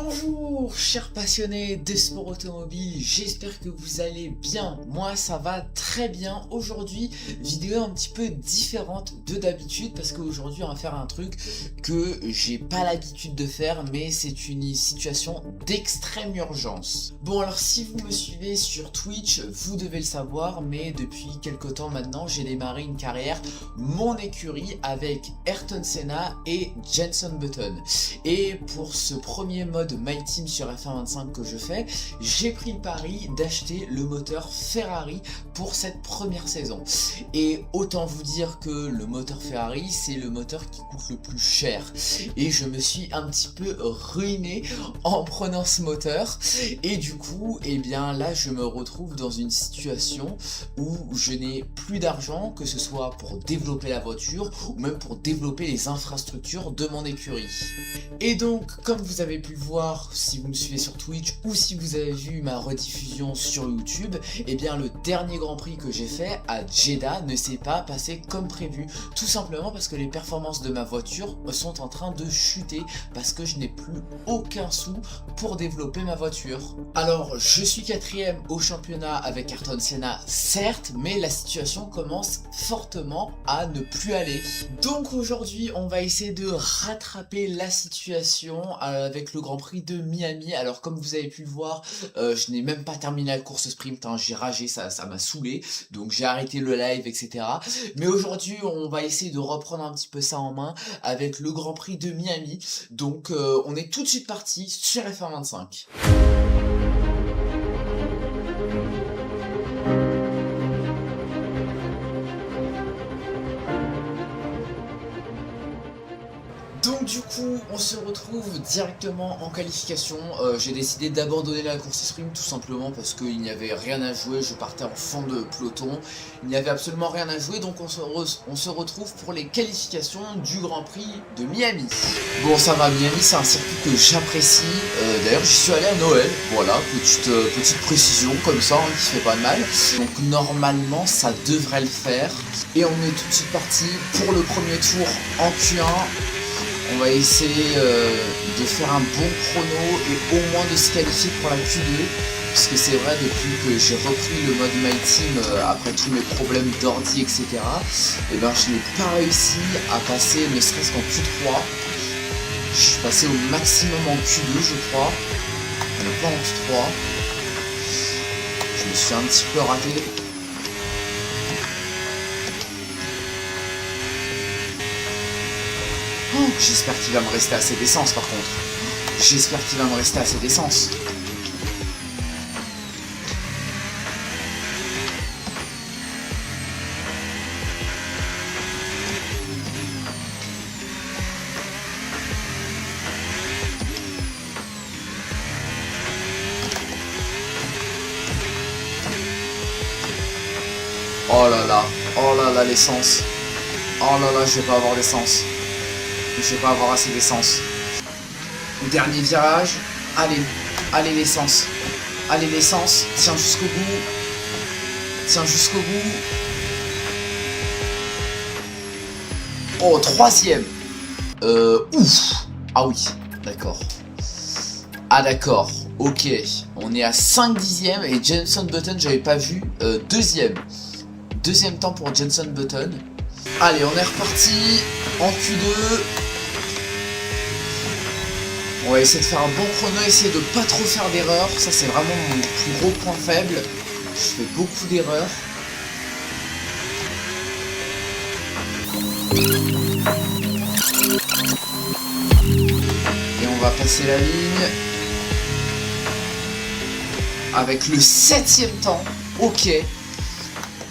Bonjour chers passionnés des sports automobiles, j'espère que vous allez bien, moi ça va très bien. Aujourd'hui, vidéo un petit peu différente de d'habitude parce qu'aujourd'hui on va faire un truc que j'ai pas l'habitude de faire, mais c'est une situation d'extrême urgence. Bon, alors si vous me suivez sur Twitch, vous devez le savoir, mais depuis quelques temps maintenant j'ai démarré une carrière, mon écurie, avec Ayrton Senna et Jenson Button. Et pour ce premier mode My Team sur F1 25 que je fais, j'ai pris le pari d'acheter le moteur Ferrari pour cette première saison. Et autant vous dire que le moteur Ferrari, c'est le moteur qui coûte le plus cher. Et je me suis un petit peu ruiné en prenant ce moteur. Et du coup, eh bien là, je me retrouve dans une situation où je n'ai plus d'argent, que ce soit pour développer la voiture ou même pour développer les infrastructures de mon écurie. Et donc, comme vous avez pu le voir si vous me suivez sur Twitch ou si vous avez vu ma rediffusion sur YouTube, eh bien le dernier Grand Prix que j'ai fait à Jeddah ne s'est pas passé comme prévu. Tout simplement parce que les performances de ma voiture sont en train de chuter parce que je n'ai plus aucun sou pour développer ma voiture. Alors, je suis 4ème au championnat avec Ayrton Senna, certes, mais la situation commence fortement à ne plus aller. Donc aujourd'hui, on va essayer de rattraper la situation avec le Grand Prix de Miami. Alors comme vous avez pu le voir, je n'ai même pas terminé la course sprint, hein. J'ai ragé, ça m'a saoulé, donc j'ai arrêté le live, etc. Mais aujourd'hui, on va essayer de reprendre un petit peu ça en main avec le Grand Prix de Miami. Donc on est tout de suite parti sur F1 25. Donc du coup, on se retrouve directement en qualification. J'ai décidé d'abandonner la course sprint tout simplement parce qu'il n'y avait rien à jouer. Je partais en fond de peloton. Il n'y avait absolument rien à jouer, donc on se retrouve pour les qualifications du Grand Prix de Miami. Bon, ça va, Miami, c'est un circuit que j'apprécie. D'ailleurs, j'y suis allé à Noël. Voilà, petite précision comme ça, hein, qui fait pas de mal. Donc normalement, ça devrait le faire. Et on est tout de suite parti pour le premier tour en Q1. On va essayer de faire un bon chrono et au moins de se qualifier pour la Q2. Parce que c'est vrai, depuis que j'ai repris le mode My Team après tous mes problèmes d'ordi, etc. Et ben je n'ai pas réussi à passer ne serait-ce qu'en Q3. Je suis passé au maximum en Q2 je crois. Pas en Q3. Je me suis un petit peu raté. Oh, j'espère qu'il va me rester assez d'essence par contre. J'espère qu'il va me rester assez d'essence. Oh là là l'essence. Oh là là, je vais pas avoir d'essence. Je vais pas avoir assez d'essence. Dernier virage. Allez l'essence. Allez l'essence. Tiens jusqu'au bout. Tiens jusqu'au bout. Oh, 3ème. Ouf. Ah oui, d'accord. Ah d'accord, ok. On est à 5 dixièmes et Jenson Button, j'avais pas vu. 2ème. 2ème temps pour Jenson Button. Allez, on est reparti en Q2. On va essayer de faire un bon chrono, essayer de pas trop faire d'erreurs. Ça, c'est vraiment mon plus gros point faible. Je fais beaucoup d'erreurs. Et on va passer la ligne. Avec le 7ème temps. Ok.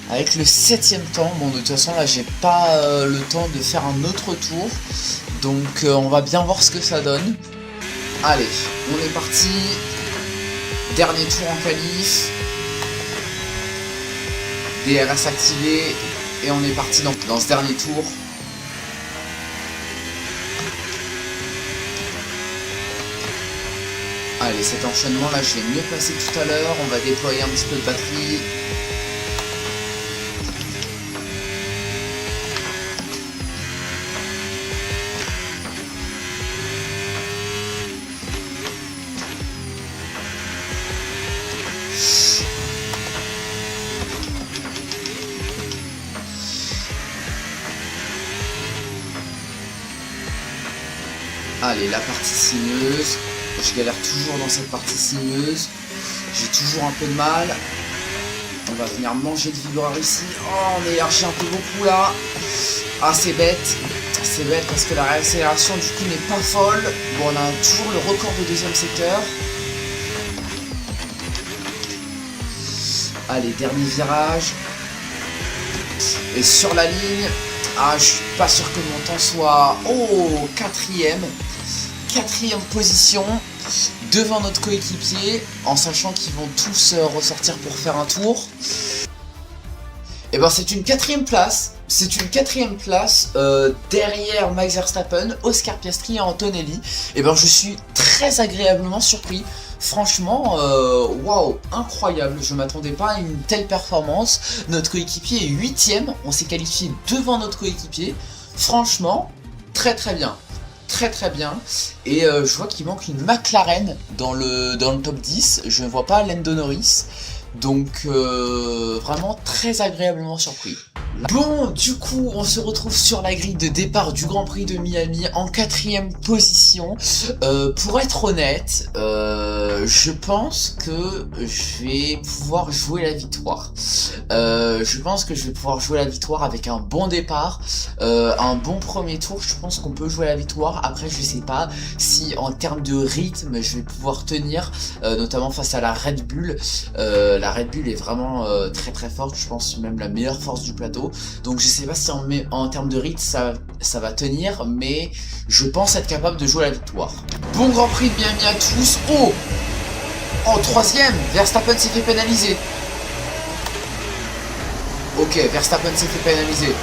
Avec le 7ème temps, bon de toute façon là j'ai pas le temps de faire un autre tour, donc on va bien voir ce que ça donne. Allez, on est parti, dernier tour en qualif, DRS activé, et on est parti dans ce dernier tour. Allez, cet enchaînement là je l'ai mieux passé tout à l'heure, on va déployer un petit peu de batterie. Allez, la partie sinueuse. Je galère toujours dans cette partie sinueuse. J'ai toujours un peu de mal. On va venir manger de vibreur ici. Oh, on élargit un peu beaucoup là. Ah, c'est bête. C'est bête parce que la réaccélération du coup n'est pas folle. Bon, on a toujours le record de deuxième secteur. Allez, dernier virage. Et sur la ligne. Ah, je suis pas sûr que mon temps soit... Oh, quatrième position. Devant notre coéquipier. En sachant qu'ils vont tous ressortir pour faire un tour. Et ben c'est une quatrième place. C'est une quatrième place derrière Max Verstappen, Oscar Piastri et Antonelli. Et ben je suis très agréablement surpris. Franchement, waouh, incroyable. Je m'attendais pas à une telle performance. Notre coéquipier est 8ème. On s'est qualifié devant notre coéquipier. Franchement, très très bien. Très bien. Et je vois qu'il manque une McLaren dans le top 10. Je ne vois pas Lando Norris. Donc vraiment très agréablement surpris. Bon, du coup, on se retrouve sur la grille de départ du Grand Prix de Miami en 4ème position. Pour être honnête, je pense que je vais pouvoir jouer la victoire. Avec un bon départ, un bon premier tour. Je pense qu'on peut jouer la victoire. Après, je sais pas si en termes de rythme, je vais pouvoir tenir, notamment face à la Red Bull. La Red Bull est vraiment très forte. Je pense même la meilleure force du plateau. Donc je sais pas si en termes de rythme ça va tenir, mais je pense être capable de jouer la victoire. Bon Grand Prix de Miami à tous. Oh, en 3ème, Verstappen s'est fait pénaliser. Ok, Verstappen s'est fait pénaliser.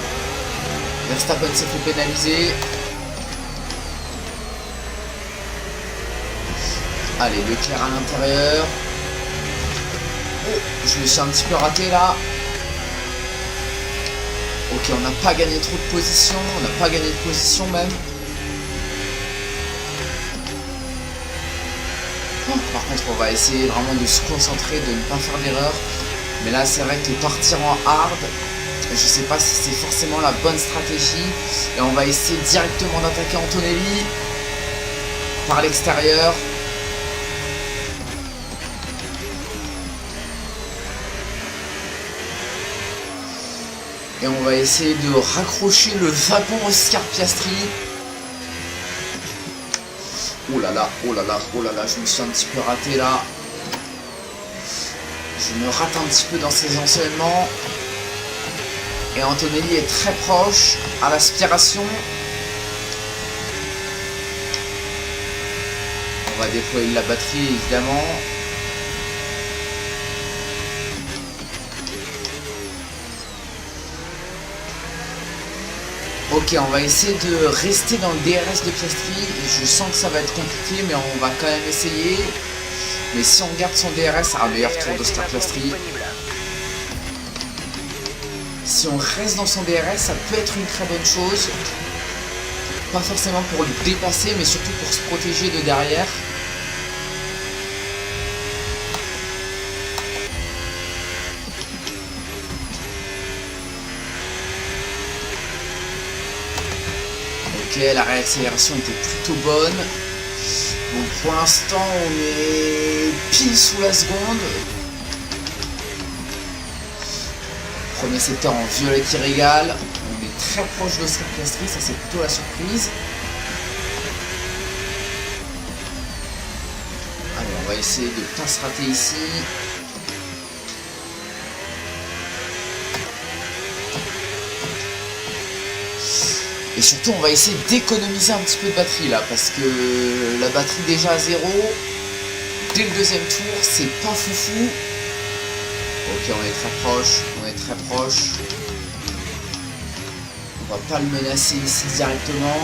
Allez, Leclerc à l'intérieur. Oh, je me suis un petit peu raté là. Ok, on n'a pas gagné trop de position, même. Oh, par contre, on va essayer vraiment de se concentrer, de ne pas faire d'erreur. Mais là, c'est vrai que partir en hard, je sais pas si c'est forcément la bonne stratégie. Et on va essayer directement d'attaquer Antonelli par l'extérieur. Et on va essayer de raccrocher le wagon Oscar Piastri. Oh là là, je me suis un petit peu raté là. Je me rate un petit peu dans ces enseignements. Et Antonelli est très proche à l'aspiration. On va déployer la batterie évidemment. Ok, on va essayer de rester dans le DRS de Piastri. Je sens que ça va être compliqué, mais on va quand même essayer. Mais si on garde son DRS, un meilleur tour d'Oscar Piastri. Si on reste dans son DRS, ça peut être une très bonne chose. Pas forcément pour le dépasser, mais surtout pour se protéger de derrière. Ok, la réaccélération était plutôt bonne. Donc pour l'instant, on est pile sous la seconde. Premier secteur en violet qui régale. On est très proche d'Oscar Piastri, ça c'est plutôt la surprise. Allez, on va essayer de ne pas se rater ici. Et surtout, on va essayer d'économiser un petit peu de batterie là, parce que la batterie déjà à 0, dès le deuxième tour, c'est pas foufou. Ok, on est très proche. On va pas le menacer ici directement.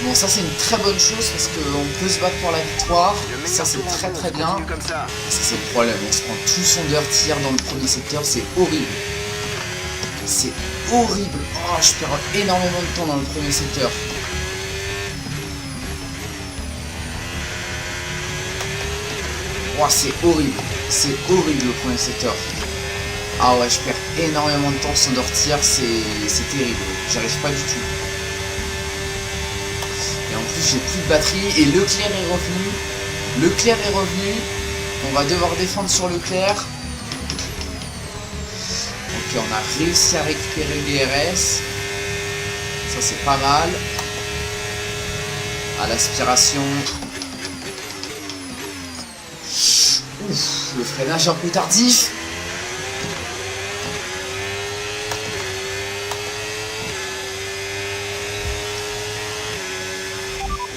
Bon, ça c'est une très bonne chose parce qu'on peut se battre pour la victoire. Ça c'est très bien. Ça c'est le problème, on se prend tout son dirty dans le premier secteur, c'est horrible. C'est horrible. Oh, je perds énormément de temps dans le premier secteur. Oh, c'est horrible le premier secteur. Ah ouais, je perds énormément de temps sans dortir, c'est terrible. J'arrive pas du tout. Et en plus, j'ai plus de batterie et Leclerc est revenu. Leclerc est revenu. On va devoir défendre sur Leclerc. Ok, on a réussi à récupérer le DRS. Ça, c'est pas mal. À l'aspiration. Ouf, le freinage un peu tardif.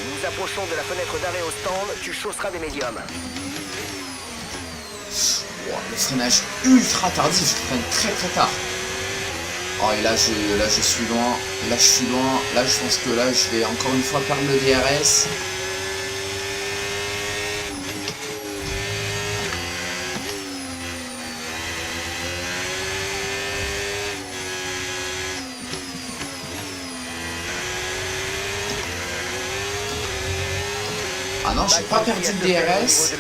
Nous approchons de la fenêtre d'arrêt au stand, tu chausseras des médiums. Wow, le freinage ultra tardif, je freine très tard. Oh, et là je suis loin. Là je suis loin. Là je pense que là je vais encore une fois perdre le DRS. Ah non, j'ai pas perdu le DRS.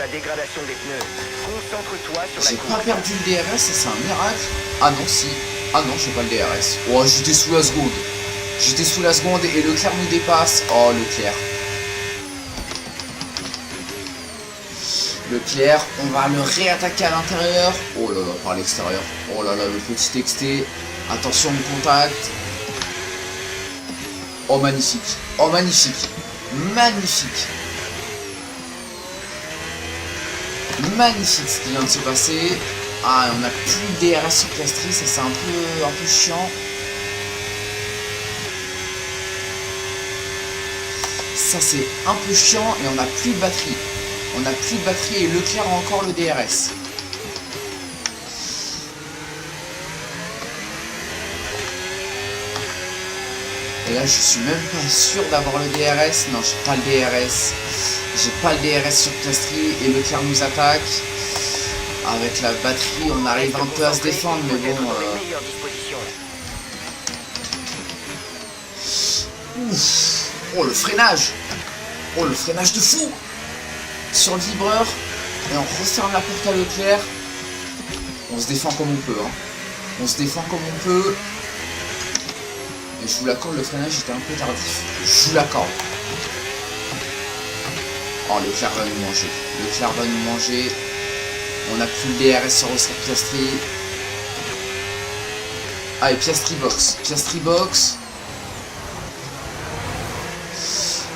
J'ai pas perdu le DRS, ça c'est un miracle. Ah non, si. Ah non, j'ai pas le DRS. Oh, j'étais sous la seconde. J'étais sous la seconde et Leclerc nous dépasse. Oh, Leclerc. Leclerc, on va le réattaquer à l'intérieur. Oh là là, par l'extérieur. Oh là là, le petit XT. Attention au contact. Oh, magnifique. Oh, magnifique. Magnifique. Magnifique ce qui vient de se passer. Ah, on a plus de DRS sur Piastri, ça c'est un peu chiant. Ça c'est un peu chiant et on a plus de batterie. On a plus de batterie et Leclerc a encore le DRS. Et là je suis même pas sûr d'avoir le DRS. Non, j'ai pas le DRS. J'ai pas le DRS sur Piastri et Leclerc nous attaque. Avec la batterie, on arrive un peu à se défendre, mais bon... Ouf. Oh, le freinage! Oh, le freinage de fou! Sur le vibreur, et on referme la porte à Leclerc. On se défend comme on peut, hein. On se défend comme on peut. Et je vous l'accorde, le freinage était un peu tardif. Je vous l'accorde. Oh, Leclerc va nous manger. Leclerc va nous manger. On a plus le DRS sur Oscar Piastri. Ah, et Piastri box. Piastri box.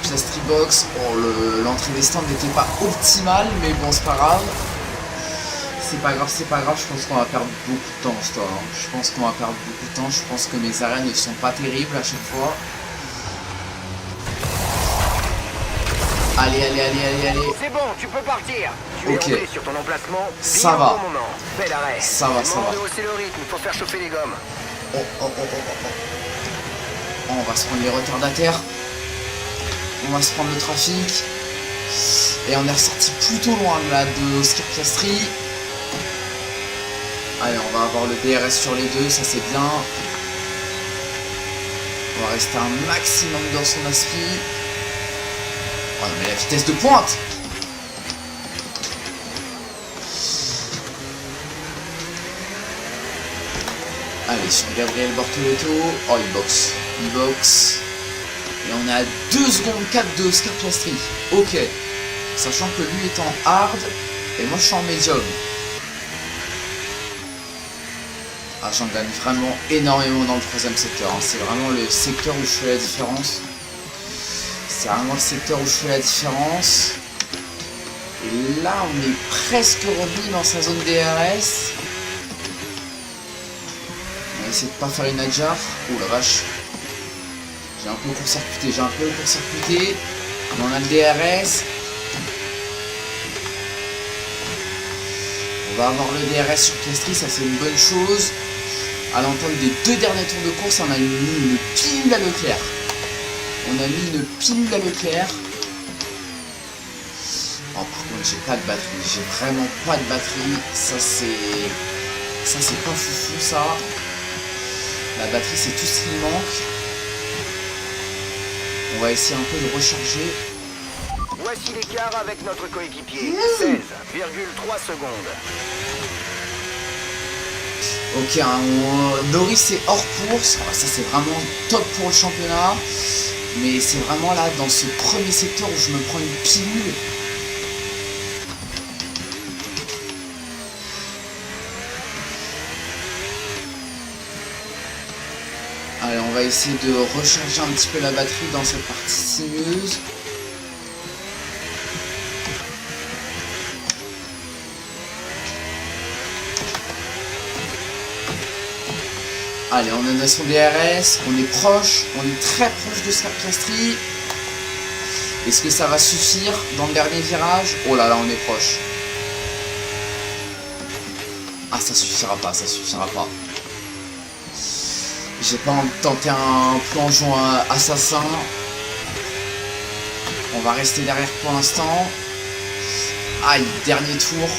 Piastri box. Oh, l'entrée des stands n'était pas optimale, mais bon, c'est pas grave. C'est pas grave, c'est pas grave. Je pense qu'on va perdre beaucoup de temps, ce temps. Je pense qu'on va perdre beaucoup de temps. Je pense que mes arrêts ne sont pas terribles à chaque fois. Allez, allez, allez, allez, allez. C'est bon, tu peux partir. Tu es rentré sur ton emplacement. Ça va. Bon moment. Bel arrêt. Ça va, ça va. De hausser le rythme pour faire chauffer les gommes. Oh, oh, oh, oh, oh, oh. On va se prendre les retardataires. On va se prendre le trafic. Et on est ressorti plutôt loin là de Oscar Piastri. Allez, on va avoir le DRS sur les deux, ça c'est bien. On va rester un maximum dans son aspi. Oh non, mais la vitesse de pointe! Allez, sur Gabriel Bortoleto. Oh, il boxe. Il boxe. Et on est à 2 secondes 4 de Oscar Piastri. Ok. Sachant que lui est en hard et moi je suis en médium. Ah, j'en gagne vraiment énormément dans le 3e secteur. Hein. C'est vraiment le secteur où je fais la différence. C'est vraiment le secteur où je fais la différence. Et là, on est presque revenu dans sa zone DRS. On va essayer de pas faire une adjar. Oh la vache. J'ai un peu court-circuité, Mais on a le DRS. On va avoir le DRS sur Piastri, ça c'est une bonne chose. À l'entente des 2 derniers tours de course, on a mis une pilule à Leclerc. On a mis une pilule à Leclerc. Oh, par contre, j'ai pas de batterie. J'ai vraiment pas de batterie. Ça, c'est pas foufou, ça. La batterie, c'est tout ce qui me manque. On va essayer un peu de recharger. Voici l'écart avec notre coéquipier. 16,3 secondes. Ok, Norris est hors course, ça c'est vraiment top pour le championnat. Mais c'est vraiment là, dans ce premier secteur où je me prends une pilule. Allez, on va essayer de recharger un petit peu la batterie dans cette partie sinueuse. Allez, on a son DRS, on est proche, on est très proche de Oscar Piastri. Est-ce que ça va suffire dans le dernier virage? Oh là là, on est proche. Ah, ça suffira pas, ça suffira pas. J'ai pas envie de tenter un plongeon assassin. On va rester derrière pour l'instant. Aïe, dernier tour.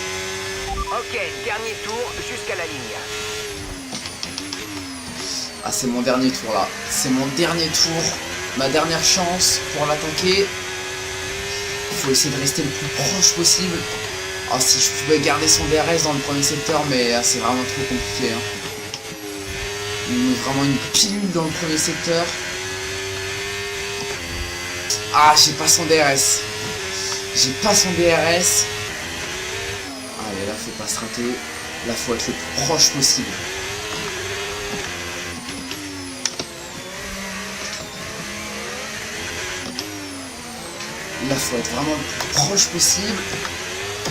Ok, dernier tour jusqu'à la ligne. Ah, c'est mon dernier tour là. C'est mon dernier tour. Ma dernière chance pour l'attaquer. Il faut essayer de rester le plus proche possible. Ah, si je pouvais garder son DRS dans le premier secteur, mais ah, c'est vraiment trop compliqué. Hein. Il me met vraiment une pilule dans le premier secteur. Ah, j'ai pas son DRS. J'ai pas son DRS. Allez, là, faut pas se rater. Là, faut être le plus proche possible. Là, faut être vraiment le plus proche possible.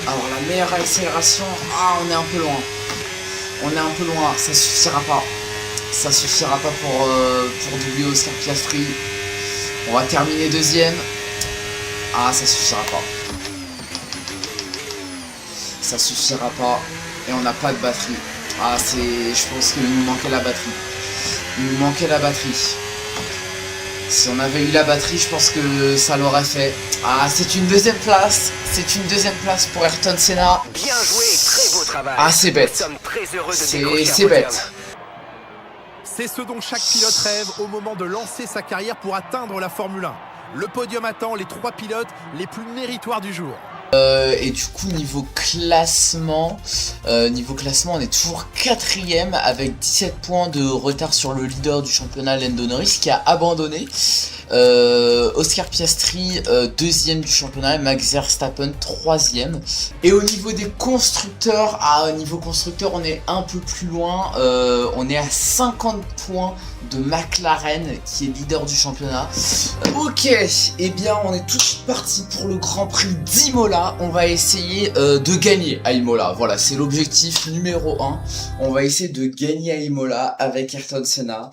Alors, la meilleure accélération. Ah, on est un peu loin. On est un peu loin. Ça suffira pas. Ça suffira pas pour doubler Oscar Piastri. On va terminer deuxième. Ah, ça suffira pas. Ça suffira pas. Et on n'a pas de batterie. Ah, je pense qu'il nous manquait la batterie. Il nous manquait la batterie. Si on avait eu la batterie, je pense que ça l'aurait fait. Ah, c'est une deuxième place. C'est une deuxième place pour Ayrton Senna. Bien joué, très beau travail. Ah, c'est bête. Nous sommes très heureux de C'est décrocher un podium. bête. C'est ce dont chaque pilote rêve au moment de lancer sa carrière pour atteindre la Formule 1. Le podium attend les 3 pilotes les plus méritoires du jour. Et du coup niveau classement, on est toujours 4ème avec 17 points de retard sur le leader du championnat, Lando Norris, qui a abandonné. Oscar Piastri 2ème du championnat et Max Verstappen 3ème. Et au niveau des constructeurs, au niveau constructeur on est un peu plus loin, on est à 50 points de McLaren qui est leader du championnat. Ok, et bien on est tout de suite parti pour le Grand Prix d'Imola. On va essayer de gagner à Imola, voilà, c'est l'objectif numéro 1. On va essayer de gagner à Imola avec Ayrton Senna.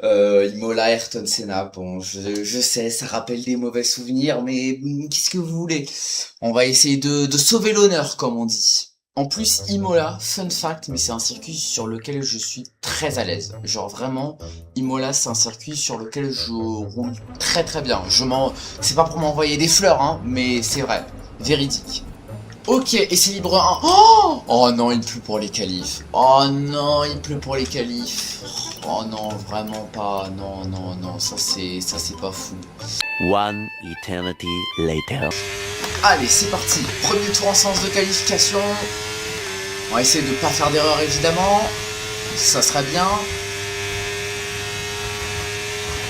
Imola, Ayrton Senna, bon je sais, ça rappelle des mauvais souvenirs, mais qu'est-ce que vous voulez? On va essayer de sauver l'honneur, comme on dit. En plus, Imola, fun fact, mais c'est un circuit sur lequel je suis très à l'aise. Genre vraiment, Imola, c'est un circuit sur lequel je roule très très bien. C'est pas pour m'envoyer des fleurs, hein, mais c'est vrai, véridique. Ok, et c'est libre 1. Oh non, il pleut pour les qualifs. Oh non, il pleut pour les qualifs. Oh non, vraiment pas. Non, non, non, ça c'est pas fou. One eternity later. Allez, c'est parti. Premier tour en sens de qualification. On va essayer de pas faire d'erreur évidemment. Ça serait bien.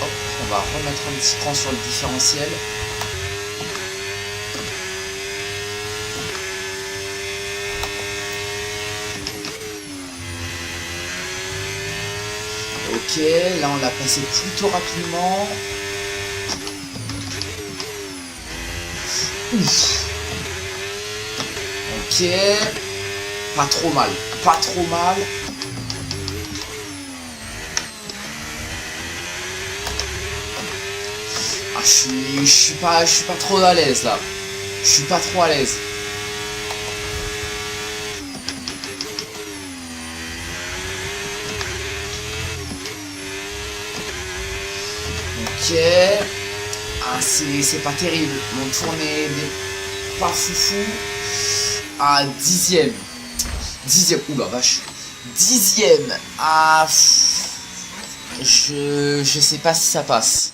Hop, on va remettre un petit cran sur le différentiel. Ok, là on l'a passé plutôt rapidement. Ouf. Ok, pas trop mal, pas trop mal. Ah, je suis pas trop à l'aise là. Je suis pas trop à l'aise. Ok. Ah, c'est pas terrible. Mon tour n'est pas foufou. Ah, 10ème. 10ème. Ouh la vache. 10ème. Ah. Je sais pas si ça passe.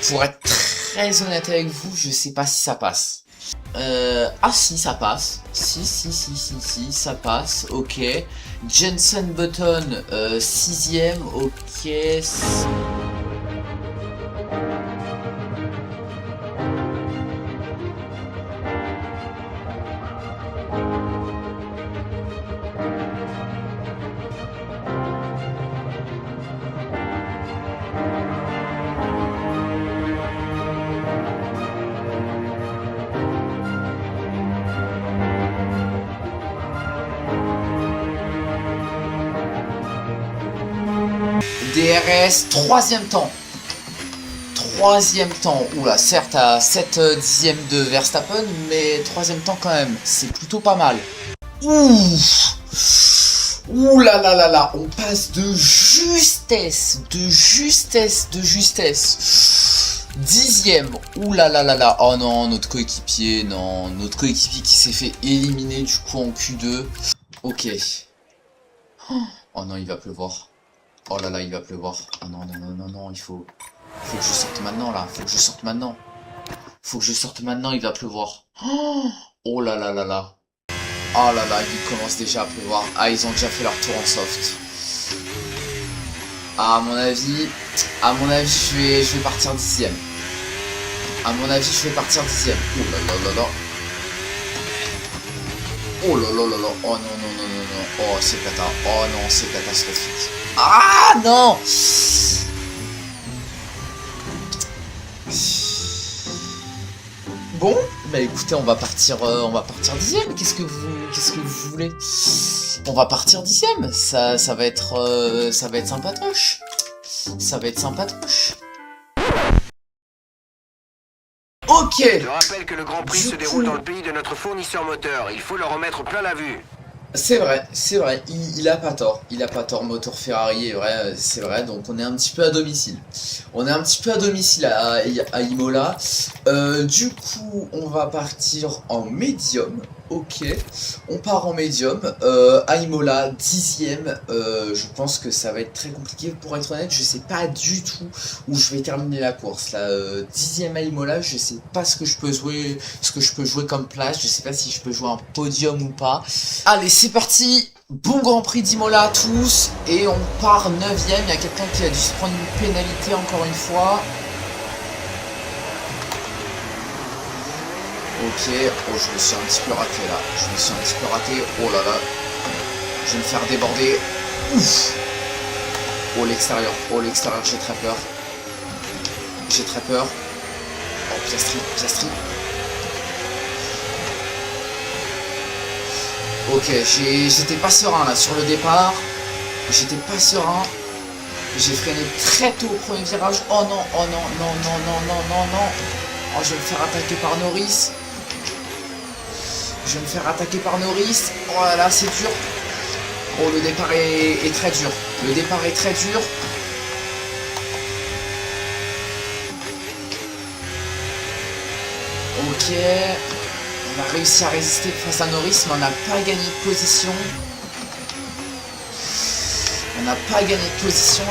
Pour être très honnête avec vous, je sais pas si ça passe. Ah si, ça passe. Si, ça passe. Ok. Jenson Button, 6ème. Ok. DRS, troisième temps. Troisième temps. Oula, certes à 7 dixièmes de Verstappen, mais troisième temps quand même. C'est plutôt pas mal. Ouh. Ouh là là là là. On passe de justesse. Dixième. Ouh là là là là. Oh non, notre coéquipier. Non, notre coéquipier qui s'est fait éliminer du coup en Q2. Ok. Oh non, il va pleuvoir. Oh là là, il va pleuvoir. Oh non, il faut que je sorte maintenant là. Faut que je sorte maintenant, il va pleuvoir. Oh là là là là. Oh là là, il commence déjà à pleuvoir. Ah, ils ont déjà fait leur tour en soft. Ah, à mon avis, je vais partir dixième. Oh là là là là. Oh là là là là. Oh non. Oh, c'est cata. Oh non, c'est catastrophique. Ah non. Bon, bah écoutez, on va partir dixième. Qu'est-ce que vous voulez? On va partir dixième. Ça va être sympatoche. Ok. Je rappelle que le Grand Prix se déroule dans le pays de notre fournisseur moteur. Il faut leur remettre plein la vue. C'est vrai, il a pas tort, moteur Ferrari est vrai, c'est vrai, donc on est un petit peu à domicile. À Imola. Du coup, on va partir en médium, ok, on part en médium, à Imola, dixième, je pense que ça va être très compliqué pour être honnête, je sais pas du tout où je vais terminer la course, là, dixième à Imola, je sais pas ce que je peux jouer comme place, je sais pas si je peux jouer un podium ou pas. Allez, c'est parti, bon Grand Prix d'Imola à tous, et on part 9ème, il y a quelqu'un qui a dû se prendre une pénalité encore une fois. Ok, oh je me suis un petit peu raté là, oh là là, je vais me faire déborder, ouf. Oh l'extérieur, j'ai très peur. Oh Piastri. Ok, j'étais pas serein là sur le départ. J'ai freiné très tôt au premier virage. Oh non. Oh, je vais me faire attaquer par Norris. Oh là là, c'est dur. Oh, le départ est très dur. Ok. On a réussi à résister face à Norris, mais on n'a pas gagné de position.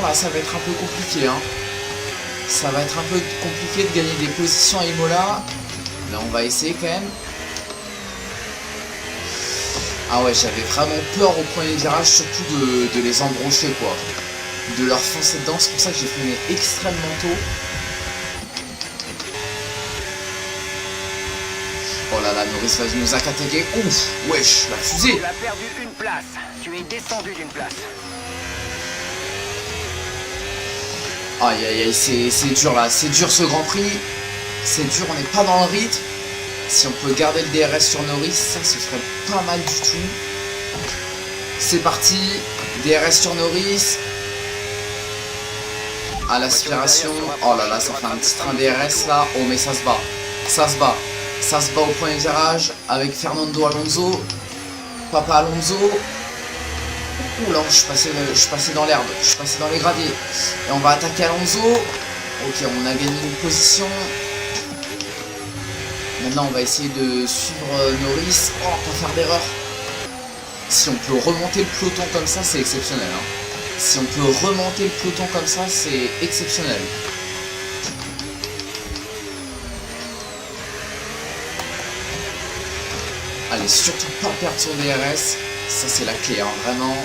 Là, ça va être un peu compliqué. Hein. Ça va être un peu compliqué de gagner des positions à Imola. Là, on va essayer quand même. Ah ouais, j'avais vraiment peur au premier virage, surtout de les embrocher, quoi. De leur foncer dedans, c'est pour ça que j'ai freiné extrêmement tôt. Oh là là, Norris va nous attaquer. Ouf, wesh, la fusée. Tu as perdu une place. Tu es descendu d'une place. Aïe aïe aïe, c'est dur là, c'est dur ce Grand Prix. C'est dur, on n'est pas dans le rythme. Si on peut garder le DRS sur Norris, ça ce serait pas mal du tout. C'est parti, DRS sur Norris. À l'aspiration. Oh là là, ça fait un petit train DRS là. Oh mais ça se bat. Ça se bat au premier virage avec Fernando Alonso. Papa Alonso. Ouh là, je suis passé dans l'herbe. Je suis passé dans les graviers. Et on va attaquer Alonso. Ok, on a gagné une position. Maintenant, on va essayer de suivre Norris. Oh, pas faire d'erreur. Si on peut remonter le peloton comme ça, c'est exceptionnel. Hein. Si on peut remonter le peloton comme ça, c'est exceptionnel. et surtout pas perdre son DRS. Ça c'est la clé, hein, vraiment.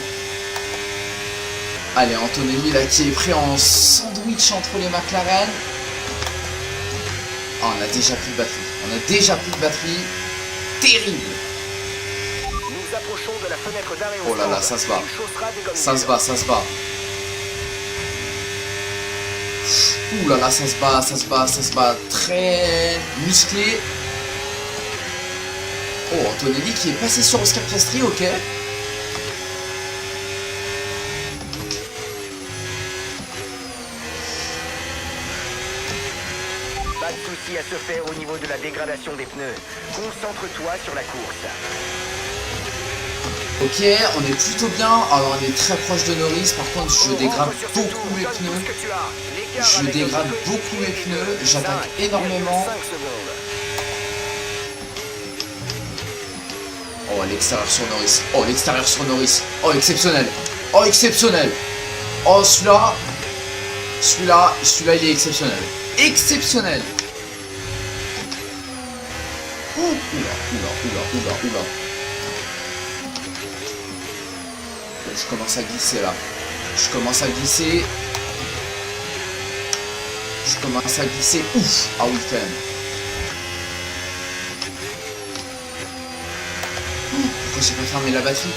Allez, Antonelli là qui est prêt en sandwich entre les McLaren. Oh, on a déjà plus de batterie. On a déjà plus de batterie. Terrible. Nous approchons de la fenêtre d'arrêt. Oh là là, ça se bat. Ça se bat, ça se bat. Ouh là là, ça se bat, ça se bat, ça se bat. Très musclé. Oh, Antonelli qui est passé sur Oscar Piastri, ok. Pas de souci à se faire au niveau de la dégradation des pneus. Concentre-toi sur la course. Ok, on est plutôt bien. Alors on est très proche de Norris. Par contre, je dégrade beaucoup mes pneus. Je dégrade beaucoup mes pneus. J'attaque énormément. Oh, l'extérieur sur Norris. Oh, l'extérieur sur Norris. Oh, exceptionnel. Oh, exceptionnel. Oh, celui-là, il est exceptionnel. Exceptionnel. Oh, oula. Je commence à glisser là. Je commence à glisser. Ouf. Ah oui, quand même. Pourquoi j'ai pas fermé la batterie?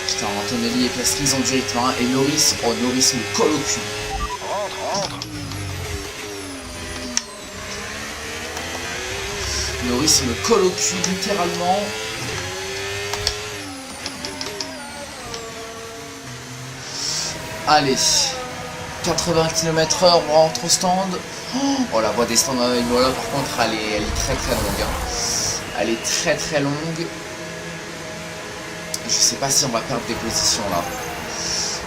Putain, Antonelli et Piastri, ils ont du rythme, hein. Et Norris, oh, Norris me colle au cul. Rentre. Norris me colle au cul, littéralement. Allez. 80 km/h, on rentre au stand. Oh, la voie des stands avec Imola, par contre, elle est très longue. Hein. Elle est très longue. Je sais pas si on va perdre des positions là.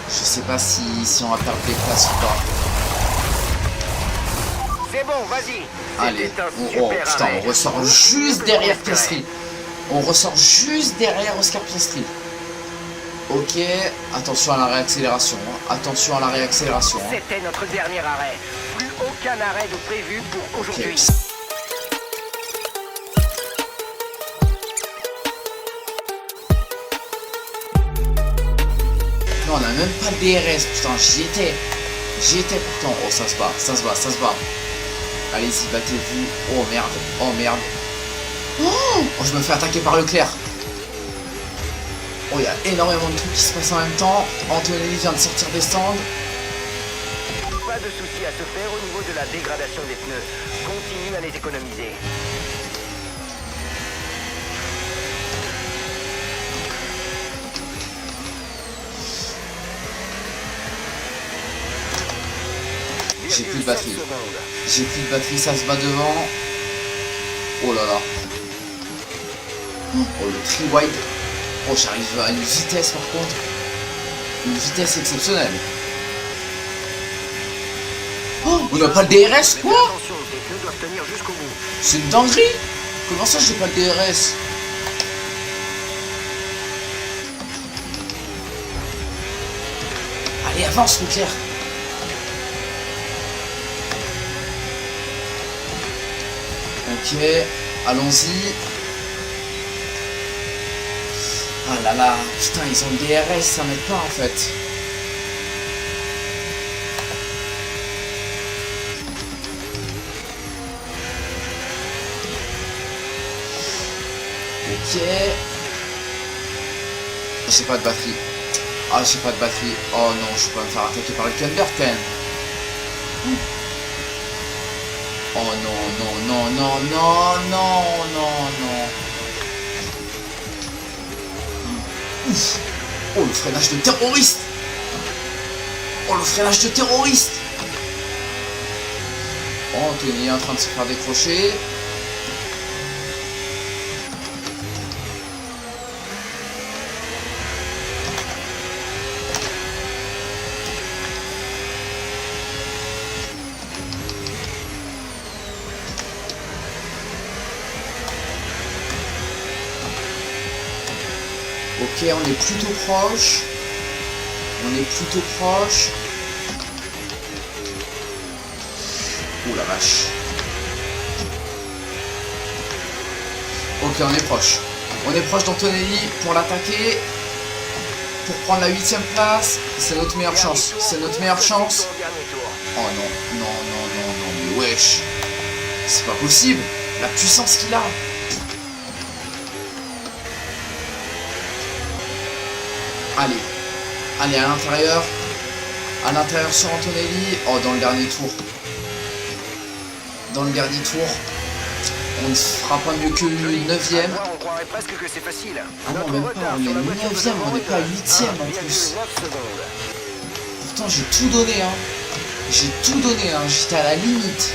Je sais pas si on va perdre des places ou pas. C'est bon, vas-y. Allez, putain, on ressort juste derrière Piastri. On ressort juste derrière Oscar Piastri. Ok, attention à la réaccélération. Attention à la réaccélération. C'était notre dernier arrêt. Plus aucun arrêt de prévu pour aujourd'hui. Okay. Non, on a même pas de DRS, putain, j'y étais pourtant. Oh, ça se bat. Allez-y, battez-vous. Oh merde. Oh, je me fais attaquer par Leclerc. Oh, il y a énormément de trucs qui se passent en même temps. Antonelli vient de sortir des stands. Pas de souci à se faire au niveau de la dégradation des pneus. Continue à les économiser. J'ai plus de batterie. Ça se bat devant. Oh là là. Oh, le tri-wide. Oh, j'arrive à une vitesse par contre. Une vitesse exceptionnelle. Oh, on n'a pas le DRS, quoi? Attention, tes pneus doivent tenir jusqu'au bout. C'est une dinguerie. Comment ça, j'ai pas le DRS? Allez, avance, Leclerc. Ok, allons-y. Ah là là, putain, ils ont le DRS, ça m'aide pas en fait. Ok. J'ai pas de batterie. Ah, j'ai pas de batterie. Oh non, je peux pas me faire attaquer par le Thunder quand même. Oh non. Ouf. Oh, le freinage de terroriste. Oh, Anthony est en train de se faire décrocher. Ok, on est plutôt proche. Oh la vache. Ok, on est proche. On est proche d'Antonelli pour l'attaquer. Pour prendre la 8ème place. C'est notre meilleure chance. C'est notre meilleure chance. Oh non, non, non, non, non, mais wesh. C'est pas possible. La puissance qu'il a. Allez. Allez, à l'intérieur. À l'intérieur sur Antonelli. Oh, dans le dernier tour. Dans le dernier tour. On ne fera pas mieux que 9ème. On croirait presque que c'est facile. Ah non, même pas. On est 9ème, on n'est pas 8ème en plus. Pourtant, j'ai tout donné, hein. J'ai tout donné, hein. J'étais à la limite.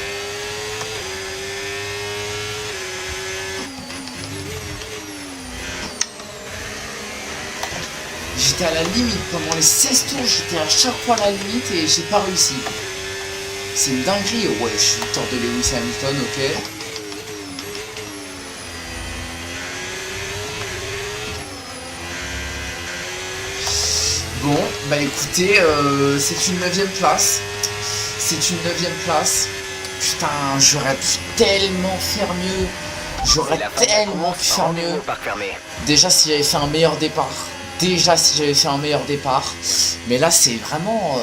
J'étais à la limite. Pendant les 16 tours, j'étais à chaque fois à la limite et j'ai pas réussi. C'est une dinguerie. Ouais, je suis victoire de Lewis Hamilton, ok. Bon, bah écoutez, c'est une 9ème place. C'est une 9ème place. Putain, j'aurais pu tellement faire mieux. J'aurais tellement pu faire mieux. Déjà si j'avais fait un meilleur départ. Mais là c'est vraiment...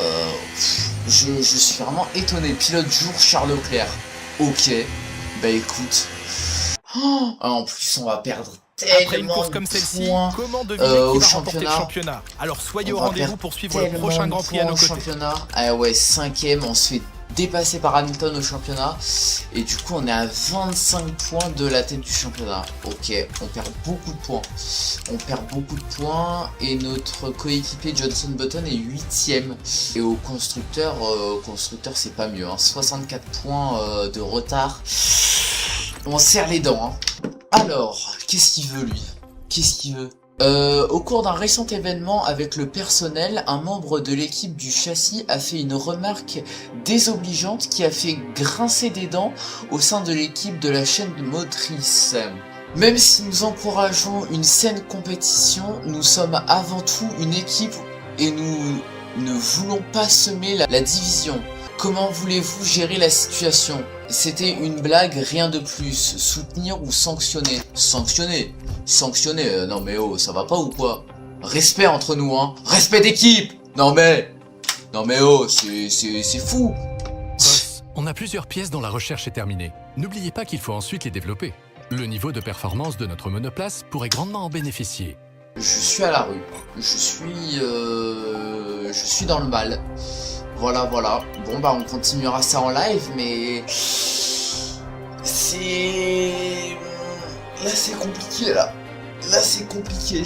je suis vraiment étonné. Pilote jour Charles Leclerc. Ok. Bah écoute. Oh, en plus on va perdre Après une course comme celle-ci, comment deviner qui va remporter le championnat? Alors soyez au rendez-vous pour suivre le prochain Grand Prix à nos côtés. Ah ouais, 5ème, on se fait dépasser par Hamilton au championnat. Et du coup, on est à 25 points de la tête du championnat. Ok, on perd beaucoup de points. Et notre coéquipier Johnson Button est 8ème. Et au constructeur, c'est pas mieux. Hein. 64 points de retard. On serre les dents. Hein. Alors, qu'est-ce qu'il veut lui? Qu'est-ce qu'il veut? Au cours d'un récent événement avec le personnel, un membre de l'équipe du châssis a fait une remarque désobligeante qui a fait grincer des dents au sein de l'équipe de la chaîne motrice. Même si nous encourageons une saine compétition, nous sommes avant tout une équipe et nous ne voulons pas semer la division. Comment voulez-vous gérer la situation? C'était une blague, rien de plus. Soutenir ou sanctionner? Sanctionner? Non mais oh, ça va pas ou quoi? Respect entre nous, hein. Respect d'équipe. Non mais oh, c'est fou. Boss, on a plusieurs pièces dont la recherche est terminée. N'oubliez pas qu'il faut ensuite les développer. Le niveau de performance de notre monoplace pourrait grandement en bénéficier. Je suis à la rue. Je suis dans le mal. Voilà. Bon bah on continuera ça en live, mais c'est... Là c'est compliqué là. Là c'est compliqué.